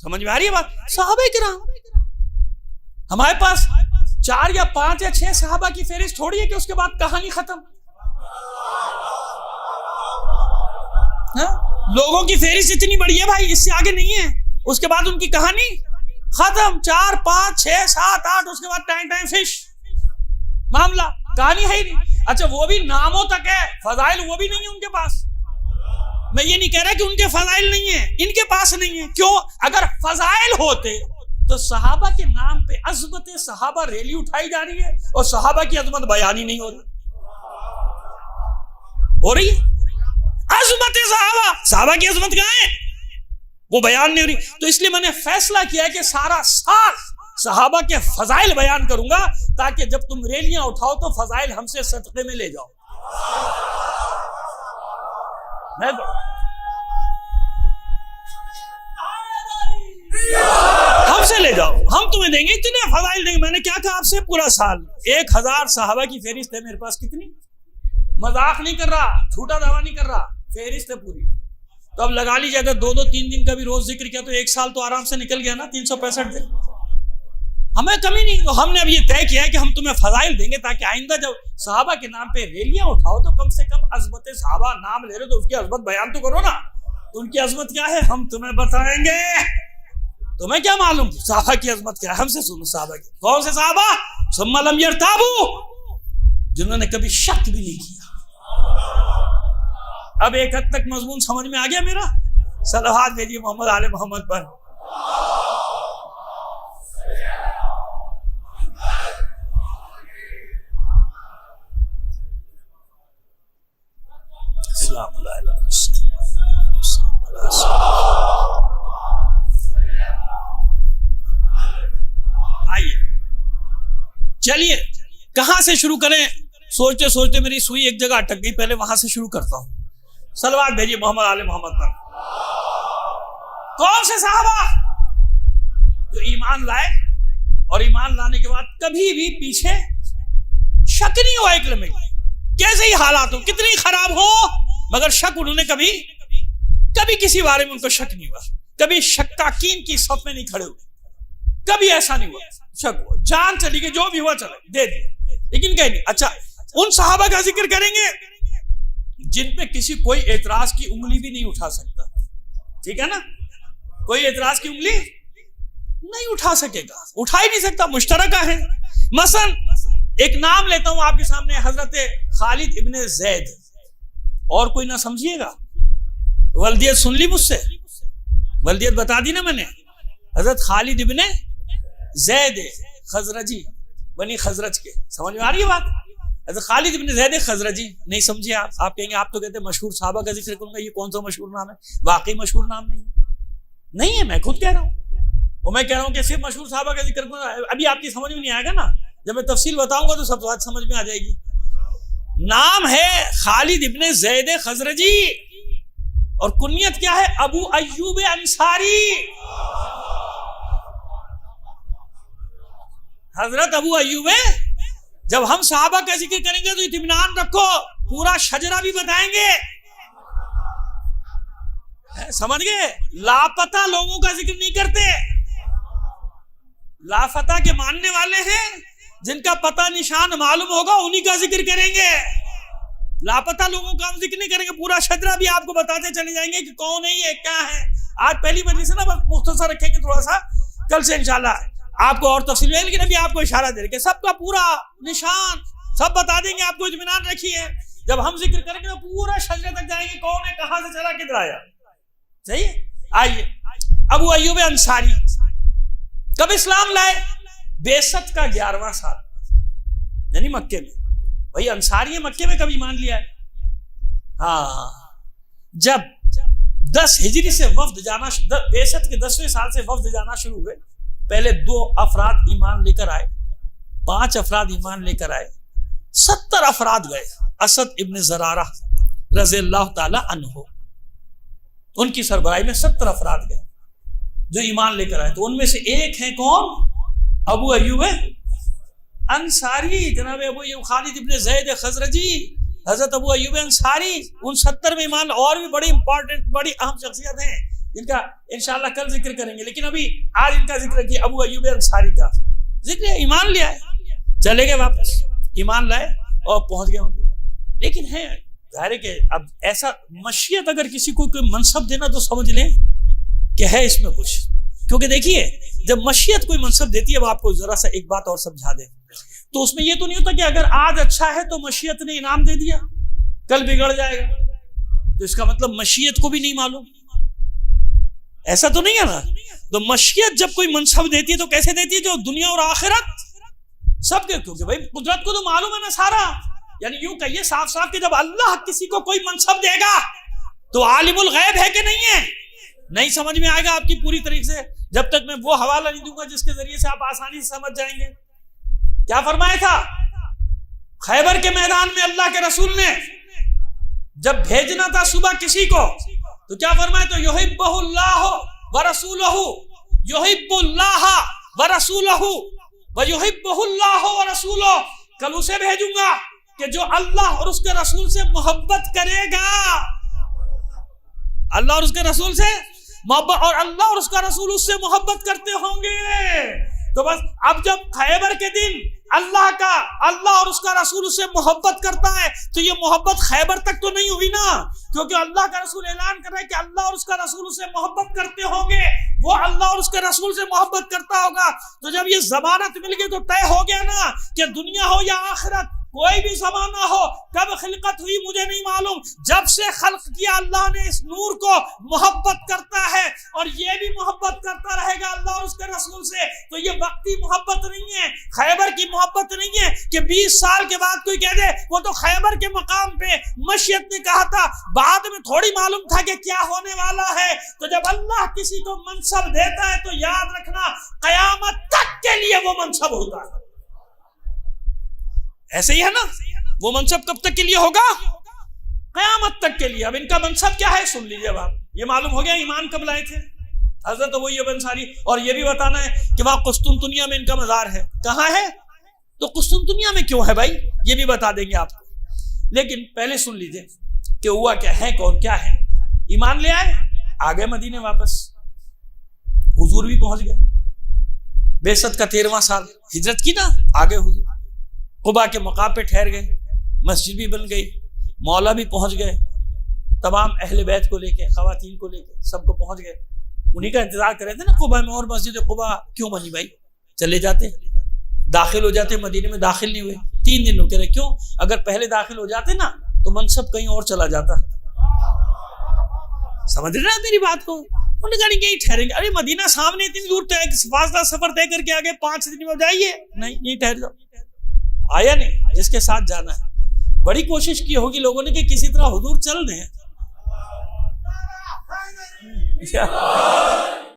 समझ में आ रही है बात? सहाबा किराम, हमारे पास 4 या 5 या 6 सहाबा की फहरिस्त थोड़ी है कि उसके बाद कहानी खत्म। लोगों की फहरिस्त इतनी बड़ी है भाई, इससे आगे नहीं है, उसके बाद उनकी कहानी खत्म। 4, 5, 6, 7, 8, उसके बाद टाइम फिश, मामला कहानी है ही नहीं। अच्छा वो भी नामों तक है, फजाइल वो भी नहीं है उनके पास। मैं ये नहीं कह रहा कि उनके फजाइल नहीं है, इनके पास नहीं है। क्यों? अगर फजाइल होते तो सहाबा के नाम पे अज़मत सहाबा रैली उठाई जा रही है और सहाबा की अज़मत बयान ही नहीं हो रही है। अज़मत सहाबा की अज़मत कहाँ है? वो बयान नहीं हो रही। तो इसलिए मैंने फैसला किया कि सारा साल सहाबा के फजाइल बयान करूंगा, ताकि जब तुम रैलियां उठाओ तो फजाइल हमसे सदक़े में ले जाओ। हमसे ले जाओ, हम तुम्हें देंगे, इतने फजाइल देंगे। मैंने क्या कहा आपसे? पूरा साल 1000 सहाबा की फहरिस्त है मेरे पास। कितनी? मजाक नहीं कर रहा, झूठा दावा नहीं कर रहा, फहरिस्त है पूरी। तो अब लगा लीजिए अगर 2-3 दिन का भी रोज जिक्र किया तो 1 साल तो आराम से निकल गया ना, 365 दिन। हमें कमी नहीं। तो हमने अब ये तय किया है कि हम तुम्हें फजाइल देंगे, ताकि आइंदा जब सहाबा के नाम पे रैलियां उठाओ तो कम से कम अज़मत सहाबा नाम ले रहे तो उसकी अज़मत बयान तो करो ना। तो उनकी अज़मत क्या है हम तुम्हें बताएंगे। तुम्हें क्या मालूम सहाबा की अज़मत क्या है? हमसे सुनो सहाबा की। कौन से सहाबा? सुम्मा लम यरताबू, जिन्होंने कभी शक भी नहीं किया। अब एक हद तक मजमून समझ में आ गया मेरा? सलवात भेजिए मोहम्मद आले मोहम्मद पर। आइए चलिए कहां से शुरू करें? सोचते सोचते मेरी सुई एक जगह अटक गई, पहले वहां से शुरू करता हूं। सलवात भेजिए मोहम्मद आले मोहम्मद पर। कौन से साहबा जो ईमान लाए और ईमान लाने के बाद कभी भी पीछे शक नहीं हुआ एक लम्हे, कैसे ही हालात हो, कितनी खराब हो, मगर शक उन्होंने कभी किसी बारे में उनको शक नहीं हुआ। कभी शक्काकीन की सफ में नहीं खड़े हुए, कभी ऐसा नहीं हुआ। शक हुआ, जान चली गई, जो भी हुआ चले दे दिए, लेकिन कहीं नहीं। अच्छा उन सहाबा का जिक्र करेंगे जिन पे किसी कोई एतराज की उंगली भी नहीं उठा सकता, ठीक है ना? कोई एतराज की उंगली नहीं उठा सकेगा, उठा ही नहीं सकता, मुश्तरका है। मसलन एक नाम लेता हूं आपके सामने, हजरत खालिद इब्ने ज़ैद। और कोई ना समझिएगा, वल्दियत सुन ली मुझसे, वल्दियत बता दी ना मैंने। हजरत खालिद इब्ने ज़ैद खजरजी, बनी खजरज के। समझ में आ रही है बात? हजरत खालिद इब्ने ज़ैद खजरजी। नहीं समझे आप कहेंगे आप तो कहते हैं मशहूर साहबा का जिक्र करूंगा, ये कौन सा मशहूर नाम है? वाकई मशहूर नाम नहीं है, मैं खुद कह रहा हूँ। और मैं कह रहा हूँ कि सिर्फ मशहूर साहबा का जिक्र करूंगा, अभी आपकी समझ में नहीं आएगा ना, जब मैं तफसील बताऊंगा तो सब बात समझ में आ जाएगी। नाम है खालिद इब्ने ज़ैद खजरजी और कुनियत क्या है? अबू अय्यूब अंसारी। हजरत अबू अय्यूब। जब हम सहाबा का जिक्र करेंगे तो इत्मीनान रखो, पूरा शजरा भी बताएंगे, समझ गए? लापता लोगों का जिक्र नहीं करते। लापता के मानने वाले हैं, जिनका पता निशान मालूम होगा उन्हीं का जिक्र करेंगे। लापता लोगों का हम जिक्र नहीं करेंगे, पूरा शजरा भी आपको बताते चले जाएंगे कि कौन है ये, क्या है। आज पहली मजलिस है ना, बस मुख्तसर रखेंगे थोड़ा सा, कल से इंशाल्लाह आपको और तफसील है, लेकिन अभी आपको इशारा दे रहे सबका पूरा निशान सब बता देंगे आपको, इत्मीनान रखिए। जब हम जिक्र करेंगे तो पूरा शजरे तक जाएंगे, कौन है, कहां से चला, किधर आया। सही है? आइए, अबू अय्यूब अंसारी कब इस्लाम लाए? बेसत का 11वां साल, यानी मक्के में। वही अंसारी है, मक्के में कब ईमान लिया है? हाँ, जब 10 हिजरी से वफ्द जाना, बेसत के 10वें साल से वफ्द जाना शुरू हुए। पहले 2 अफराद ईमान लेकर आए, 5 अफराद ईमान लेकर आए, 70 अफराद गए। असद इब्न ज़रारा रज़ियल्लाहु ताला अन्हु, उनकी सरबराही में 70 अफराद गए जो ईमान लेकर आए। तो उनमें से एक है कौन? अबू अय्यूब अंसारी, जनाब अबू अय्यूब खालिद इब्न ज़ैद खजरजी, हजरत अबू अय्यूब अंसारी। उन 70 में ईमान। और भी बड़ी इंपॉर्टेंट, बड़ी अहम शख्सियत हैं, ان کا انشاءاللہ کل ذکر کریں گے، لیکن ابھی آج ان کا ذکر کیا ابو ایوب انصاری کا ذکر ہے، ایمان لے آئے، چلے گئے واپس، ایمان لائے اور پہنچ گئے. لیکن ہے ظاہر ہے کہ اب ایسا مشیت اگر کسی کو کوئی منصب دینا تو سمجھ لیں کہ ہے اس میں کچھ، کیونکہ دیکھیے جب مشیت کوئی منصب دیتی ہے، اب آپ کو ذرا سا ایک بات اور سمجھا دیں، تو اس میں یہ تو نہیں ہوتا کہ اگر آج اچھا ہے تو مشیت نے انعام دے دیا، کل بگڑ جائے گا تو اس کا مطلب مشیت کو بھی نہیں معلوم، ایسا تو نہیں ہے نا. تو مشیت جب کوئی منصب دیتی ہے تو کیسے دیتی ہے؟ جو دنیا اور آخرت سب کے، کیونکہ بھائی قدرت کو تو معلوم ہے نا سارا. یعنی یوں کہیے صاف صاف کہ جب اللہ کسی کو کوئی منصب دے گا تو عالم الغیب ہے کہ نہیں ہے؟ نہیں سمجھ میں آئے گا آپ کی پوری طریقے سے جب تک میں وہ حوالہ نہیں دوں گا جس کے ذریعے سے آپ آسانی سے سمجھ جائیں گے. کیا فرمایا تھا خیبر کے میدان میں اللہ کے رسول نے جب بھیجنا تھا صبح کسی کو تو کیا فرمایا؟ تو یحبہ اللہ ورسولہ، یحب اللہ ورسولہ ویحبہ اللہ ورسولہ. کل اسے بھیجوں گا کہ جو اللہ اور اس کے رسول سے محبت کرے گا، اللہ اور اس کے رسول سے محبت، اور اللہ اور اس کا رسول اس سے محبت کرتے ہوں گے. تو بس اب جب خیبر کے دن اللہ اور اس کا رسول اس سے محبت کرتا ہے تو یہ محبت خیبر تک تو نہیں ہوئی نا، کیونکہ اللہ کا رسول اعلان کر رہا ہے کہ اللہ اور اس کا رسول اس سے محبت کرتے ہوں گے، وہ اللہ اور اس کے رسول سے محبت کرتا ہوگا. تو جب یہ ضمانت مل گئی تو طے ہو گیا نا کہ دنیا ہو یا آخرت، کوئی بھی زمانہ ہو، کب خلقت ہوئی مجھے نہیں معلوم، جب سے خلق کیا اللہ نے اس نور کو محبت کرتا ہے اور یہ بھی محبت کرتا رہے گا اللہ اور اس کے رسول سے. تو یہ وقتی محبت نہیں ہے، خیبر کی محبت نہیں ہے کہ 20 سال کے بعد کوئی کہہ دے وہ تو خیبر کے مقام پہ مشیت نے کہا تھا، بعد میں تھوڑی معلوم تھا کہ کیا ہونے والا ہے. تو جب اللہ کسی کو منصب دیتا ہے تو یاد رکھنا قیامت تک کے لیے وہ منصب ہوتا ہے. ایسے ہی ہے نا، وہ منصب کب تک کے لیے ہوگا؟ قیامت تک کے لیے. اب ان کا منصب کیا ہے سن لیجیے. اب آپ یہ معلوم ہو گیا ایمان کب لائے تھے حضرت ابو ایوب انصاری، اور یہ بھی بتانا ہے کہ وہاں قسطنطنیہ میں ان کا مزار ہے. کہاں ہے؟ تو قسطنطنیہ میں کیوں ہے بھائی یہ بھی بتا دیں گے آپ کو. لیکن پہلے سن لیجیے کہ ہوا کیا ہے، کون کیا ہے. ایمان لے آئے، آگے مدینے واپس، حضور بھی پہنچ گئے. بعثت کا 13واں سال ہجرت کی نا، آگے حضور قبا کے مقام پہ ٹھہر گئے، مسجد بھی بن گئی، مولا بھی پہنچ گئے، تمام اہل بیت کو لے کے، خواتین کو لے کے سب کو پہنچ گئے. انہی کا انتظار کر رہے تھے نا قبا میں، اور مسجد قبا کیوں بنی بھائی؟ چلے جاتے داخل ہو جاتے، مدینے میں داخل نہیں ہوئے، 3 دن رکے رہے. کیوں؟ اگر پہلے داخل ہو جاتے نا تو منصب کہیں اور چلا جاتا. سمجھ رہے ہیں میری بات کو؟ انہوں نے کہا نہیں یہیں ٹھہریں گے. ارے مدینہ سامنے اتنی دور فاصلہ سفر طے کر کے آگے 5 دن میں جائیے، نہیں یہیں ٹھہر جاؤ. آیا نہیں جس کے ساتھ جانا ہے. بڑی کوشش کی ہوگی لوگوں نے کہ کسی طرح حضور چل دیں.